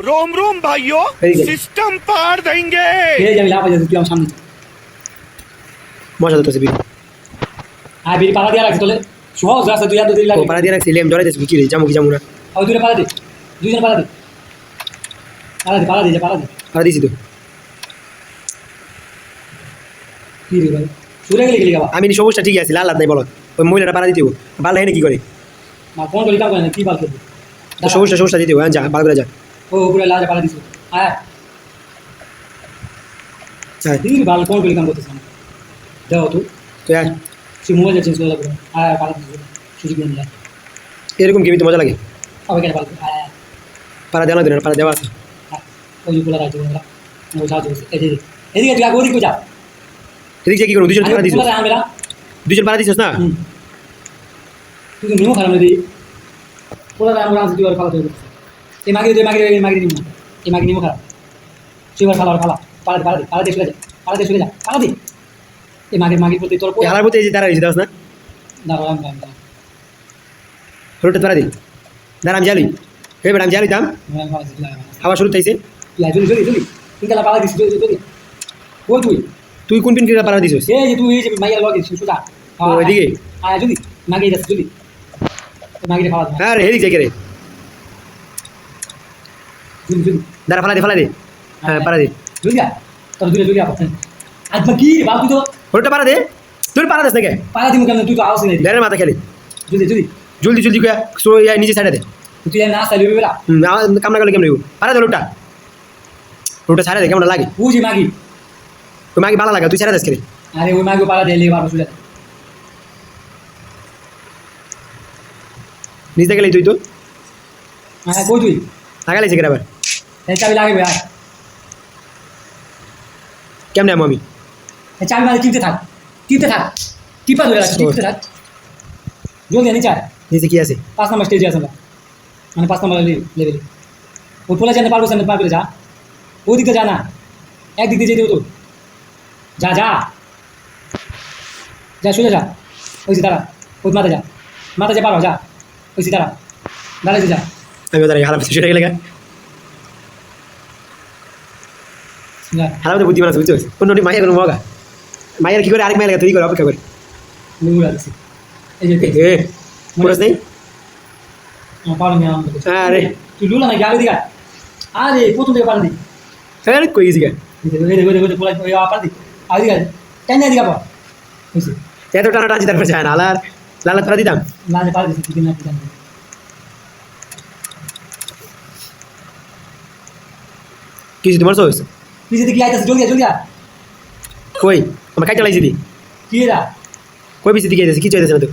रोम रोम भाइयों, सिस्टम पार देंगे। তুই আমার সামনে মজা হতো বিড়ি আর বিড়ি পালা দিয়া রাখছি তোলে সহজ রাস্তা তুই এত দেরি লাগে পাড়া দিয়ে রাখছি লেম জড়াইতেছি কি রে যাবো কি যাবো না ওই দূরে পালা দে দুইজন পালা দে পালা দে পালা দে পাড়া দিছি তো কি রে ভাই সুরে গেলি বাবা আমি সমস্যা ঠিকই আছে লাল লাল নাই বলো ওই মহিলাটা পাড়া দিতে বাল হেনে কি করে মা ফোন করি কাম করে না কি বাল করবি তো সমস্যা দিতে যা বাল করে যা ও পুরো লাজে পালা দিছি আয় হ্যাঁ তুই বাল ফোন করি কাম করতেছ না যাও তুই তো আর সে মোবাইল চেঞ্জ করে লাগবে আয় পালা দিছি সুযোগ নিয়ে যা এরকম গেমই তো মজা লাগে আবার কেন পালা আয় পাড়া দেওয়া না পাড়া দেওয়া আছে ওই পুরো রাজ্য ওরা ও সাহায্য করছে এদিকে তুই আগে ওদিকে যা এদিকে কি করবো দুজন পাড়া দিছিস আমরা দুজন পাড়া দিছিস না তুই তো নিমো খারাপ নদী পুরো আমরা তুই আর খাওয়া তৈরি এই মাগি নিমো এই মাগি নিমো খারাপ তুই আর খালা পালা দিয়ে চলে যা পালা দি এই মাগির প্রতি তোর হালার মধ্যে এই যে দাঁড়া দিছিস না দাঁড়ালাম রোডটা পাড়া দিই দাঁড়া আমি জালি হে ম্যাডাম জালি দাম খাওয়া শুরু থাইছে জলদি তুই কালা পালা দিছিস জলদি ওই তুই কোন পিন পাড়া দিছিস এই যে তুই এই যে মাইয়ার লগে সুজা ওইদিকে আয় জলদি মাগি যাচ্ছে জলদি মাগিরে খাওয়া হ্যাঁ রে হেদিক যাই রে জলদি দাঁড়া ফালা দে হ্যাঁ পাড়া দে জলদি তোর জলদি আজ কি বাবু তুই তো রোডটা পাড়া দে তুই পাড়া দিস না কে পালা দিমু কেন তুই তো আওয়াজ নাই দেড়ের মাথা খেলে জলদি কয়া সো নিচে সাইডে দে তুই না চাইলি বেলা কামনা করলে কেমন পাড়া দে রোডটা ছাড়া দে কেমন লাগে বুঝি মাগি তুই মাকে ভালো লাগে তুই ছাড়া দিস খেলে আরে ওই মাগি পালা দিলে বাবা শুলে নিচে গেলে তুই তো হ্যাঁ কই তুই লাগাইছে কেন আবার এই চাবি লাগবে আর কেমনে আমি এই চাবি মানে কিনতে থাক টিপা ধরে রাখ টিপতে থাক জলদি নিচে আয় নিচে কি আছে 5 নম্বর স্টেজে আছে আমরা মানে 5 নম্বর লেভেলে ওই পোলা জানতে পারবো না পারবে যা ওদিকে যা না একদিক দিয়ে যেতে হতো যা শুনে যা ওই যে দাঁড়া ওই মাথা যা পারো যা ওই যে দাঁড়াইছে যা আমি দাঁড়াই হালা সেটা গেলে হালা বুদ্ধি বানাচ্ছে বুঝছো অন্য মায়ের কোনো মগা মায়ের কি করে আরেক মায়ের তুই করে অপেক্ষা করে এই যে পুরোস নেই আরে তুই লুলা নাকি আগে দিঘা আরে প্রথম থেকে পারলি হ্যাঁ কই গেছি গা এত টানা টানছি তারপর যায় না লালা তোরা দিতাম কিছু তোমার চোস কই আমার কাইটা লাগছি দি কই বেশি দিকে যাচ্ছে কিছু হইতেছে না তো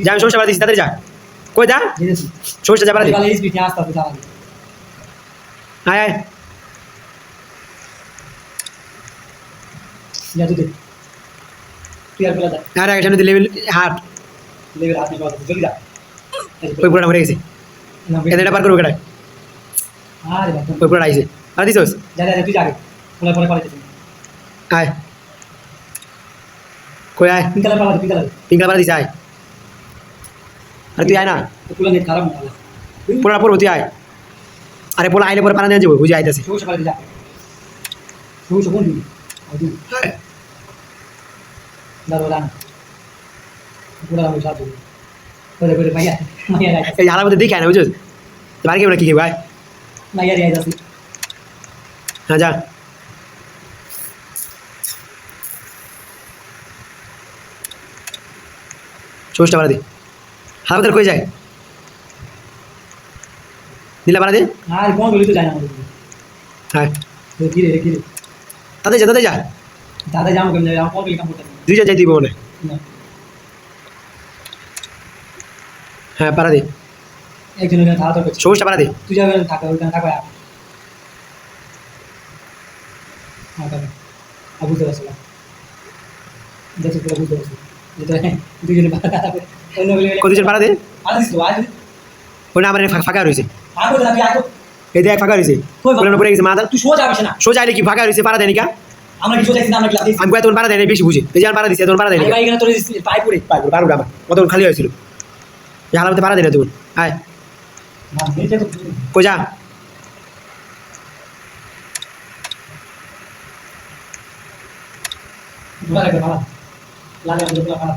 যা আমি সমস্যা দিচ্ছি তাদের যা কই যা সমস্যা যা পারা আয় আরে সামনে দিয়ে লেভেল হাট ওই পুরাটা মরে গেছে এটা পার করবো কেটায় ওই পুরাটা আইসে আর দিছোস আয় কই আয় পিঙ্কলা পাড়া দিছে আয় আরে তুই আয় না পুরা পড়বো তুই আয় আরে পোলা আইলে পরে পাড়া নিয়ে যাবো বুঝে আইতেছে এই হালার মধ্যে দেখে আয় না বুঝছো বাড়ি কেমন কি খেয়ে হ্যাঁ যা চোষটা বাড়া দে হালার কই যায় দিলা বাড়া দে হ্যাঁ তাদের যা দুইজন যাই দিব মনে হ্যাঁ পাড়া দে সবুজটা পাড়া দে তুই যাবে থাকা ওইখানে থাকো বুঝতে পারছি না দেখছি পুরো বুঝতে পারছি দুজনে কতজন পাড়া দে ওই না আমার ফাঁকা রয়েছে এই দেখ ফাঁকা রয়েছে পড়ে গেছে মাথা তুই সোজা যাবিস না সোজা আইলে কি ফাঁকা রয়েছে পাড়া দেয় নিকা আমরা কি সোজা না আমরা ক্লাস আমি কত পাড়া দেয় বেশি বুঝে এই যে পাড়া দিছে তোর পাড়া দেয় এখানে তোর পাই পড়ে পারবো আমার কত খালি হয়েছিল হালাতে পারা দিলে তুই আয় না নিচে তো কই যা দুলা লাগে ভালো লাগে দুলা ভালো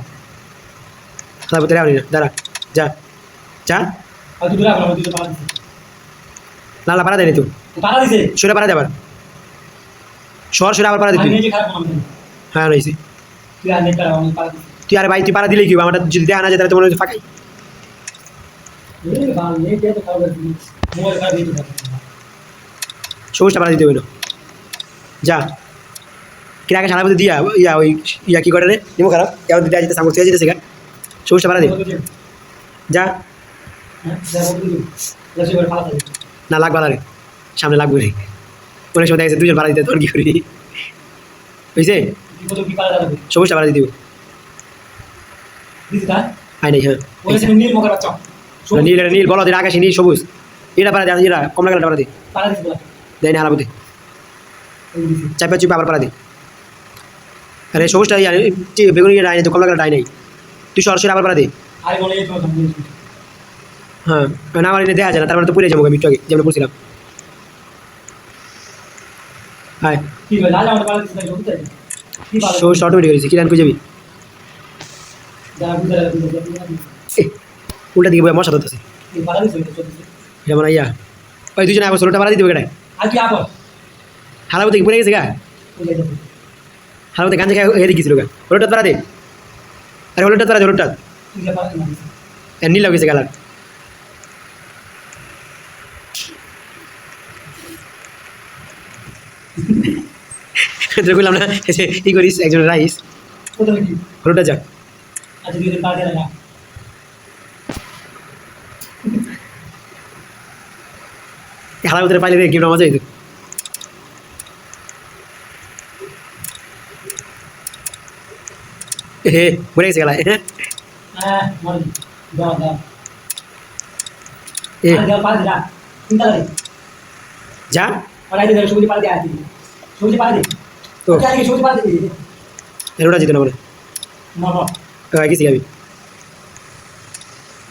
হালাতে রাও না দাঁড়া যা যা আর দুলা ভালো দুলা ভালো লালা পারা দেয়নি তুই পারা দিছে সরে পারা দে আবার সরে আবার পারা দে আমি তুই নিজে খারাপ করলাম হ্যাঁ রয়েছি তুই আর নেট পারা আমি পারা দিছি তুই আরে ভাই তুই পারা দিলে কি আমার যদি দেখা না যায় তাহলে তোমার ফাঁকাই এই ভালো নেট তো খারাপ করে মোবাইল খারাপ দিয়ে দিছে সবুজটা পারা দিতে হইলো যা কিরাকে সারা মধ্যে দিয়া ইয়া ওই ইয়া কি করে রে নিমো খারাপ এমন দেওয়া যেতে সামনে থেকে যেতেছে গা সবুজটা পারা দে যা হ্যাঁ যা বলবি লাসি করে ফালা দিছে না লাগবা না রে সামনে লাগবে রে অনেক সময় দেখা যাচ্ছে দুজন পারা দিতে তোর কি করি বুঝছে কত কি পারা যাবে সবুজটা পারা দিতে দিছে তা আই নাই হ্যাঁ ওই যে নীল মকর বাচ্চা নীল নীল বলো দিন আকাশে নীল সবুজ এটা পারা দে এটা কমলা কালারটা পারা দে পারা দিছে বলা দেয় না হালাবতে এই দিছে চাপা চুপে আবার পারা দে আরে সবুজটা ইয়া বেগুনি ডাই নাই তো কমলা কালার ডাই নাই তুই সরাসরি আবার পারা দে আরে বলে এই তো হ্যাঁ না আমার এনে দেওয়া যায় না তার মানে তো পুড়ে যাবো আমি একটু আগে যেমন পড়ছিলাম হ্যাঁ কি বলে লাল আমার পারা দিছে না বুঝতে কি পারা সবুজ অটোমেটিক হয়েছে কিরান কই যাবি যারা বুঝতে উল্টা দিকে বয়ে মশা ধরতেছে এই পারা দিছে তো দিছে যেমন ইয়া ওই দুজনে আবার ষোলোটা পারা দিতে হবে কেটায় আর কি আপর হালাবতে পড়ে গেছে গা ওই যাইতে হালাবতে গাঞ্জা খাই হেরে গেছিল গা হলুদটা পারা দে আরে হলুদটা পারা দে হলুদটা তুই যা পারা না নীল লাগেছে কালার বললাম না ই করিস একজন রাইস কত কি হলুদটা যা আচ্ছা দুই দিন পারা দেয় না হালাবতে পাইলে রে গেমটা মজা হইতো হে মরে গেছে গেলায় হ্যাঁ মরে দাও দাও এ আর দাও পারা যা চিন্তা করে যা আর আইতে দাও সবজি পারা দিয়ে আইতে সবজি পারা দে তো তো কি সবজি পারা দে এরোটা যেত না বলে না না গেছি আমি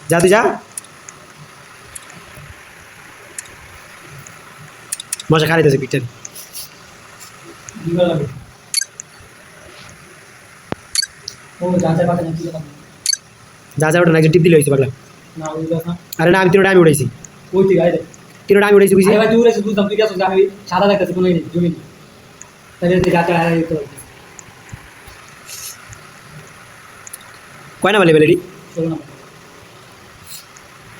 যা তুই যা মশা খাইতেছে পিকচার দিবা লাগে ও জানতে পারে না কি কথা যা যা ওটা না একজন টিপ দিলে হয়েছে পাগলা না ওই কথা আরে না আমি তিনটা আমি উঠাইছি ওই ঠিক আছে তিনটা আমি উঠাইছি বুঝছি আরে ভাই তুই রেসে বুঝতাম তুই গেছিস আমি সাদা দেখতেছি কোনো জমি নেই তাহলে তুই যাতে আর তো কয় না বলে বেলেরি চলো না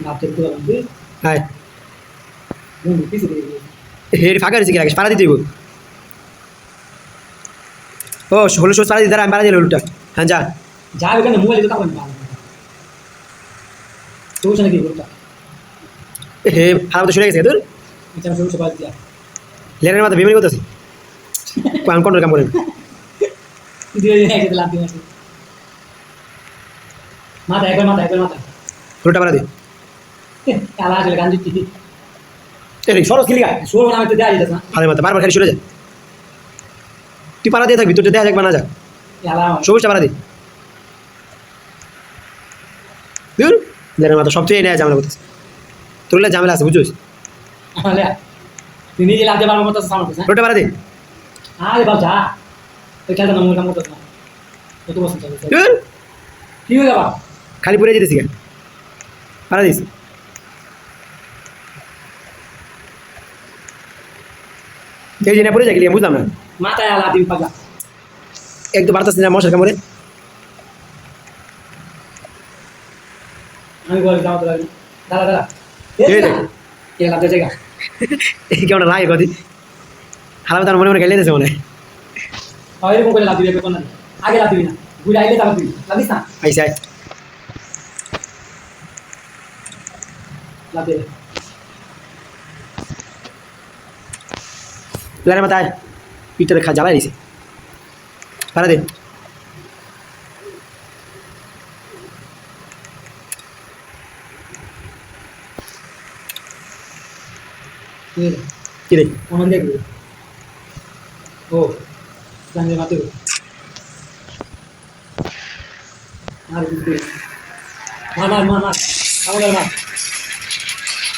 না দেখতে পারলাম তুই হ্যাঁ বন্ধু কিছু দিয়ে হের ফাঁকা রয়েছে কি রাখিস পাড়া দিতে হইব ও হলো সোজ পাড়া দিতে আমি পাড়া দিলে হলুদটা হ্যাঁ যা যা ওখানে মোবাইল তো তখন ভালো তো ওখানে কি করতা হে খারাপ তো শুনে গেছে তোর এটা আমি সবুজ পাল দিয়া লেনের মাথা বিমানি করতেছি আমি কোন কাম করেন দিয়ে দিয়ে একসাথে লাভ দিয়ে মাথা একবার মাথা হলুদটা পাড়া দে আলা আসলে গান দিচ্ছি এই সরস কিলিগা সোর আমি তো দেয়া যেত না ভালো মাথা বারবার খালি সরে যা তুই পাড়া দিয়ে থাকবি তোর দেখা যাক না যা আলা সবুজটা পাড়া দে দূর লেনের মাথা সবচেয়ে নেয় ঝামেলা করতেছে তোর ঝামেলা আছে বুঝছিস আলে তুই নিজে লাভ দিয়ে পারবো তো সামনে না হলুদটা পাড়া দে আরে বাপ যা ওই খেলতে না মোর কাম করতে না কত বছর চলে দূর কি হয়ে যাবা খালি পড়ে যেতেছি কেন পাড়া দিস এই জন্য পড়ে যাই বুঝলাম না মাথায় আলা দিন পাগলা এক তো বাড়তেছে না মশার কামড়ে আমি বলি যাও তো দাঁড়া দাঁড়া এই দেখ। কে লাভ দিয়ে জায়গা এই কেমন লাগে কদি হালাম তার মনে মনে গেলে দিতেছে মনে হয় এরকম করে লাভ দিবি কোন না আগে লাভ দিবি না ঘুরে আইলে তারপর দিবি লাভ দিস না আইসা লাভ দিয়ে প্লানের মাথায় পিঠটা জ্বালাই দিছে পারা দে কি রে আমার দেখবি ও সঙ্গে মাতে আর কিছু মার আমাদের মাছ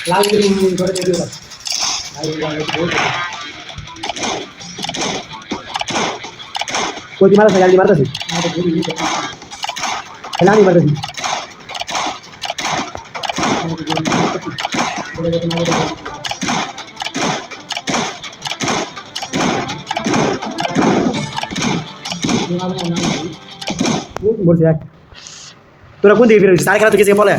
লাল করে দিয়ে দিও कोई मारा था जल्दी मारता थी खेला नहीं मारता थी बोल से यार तोरा कौन देख फिर सारे खेला तो किसी के बोले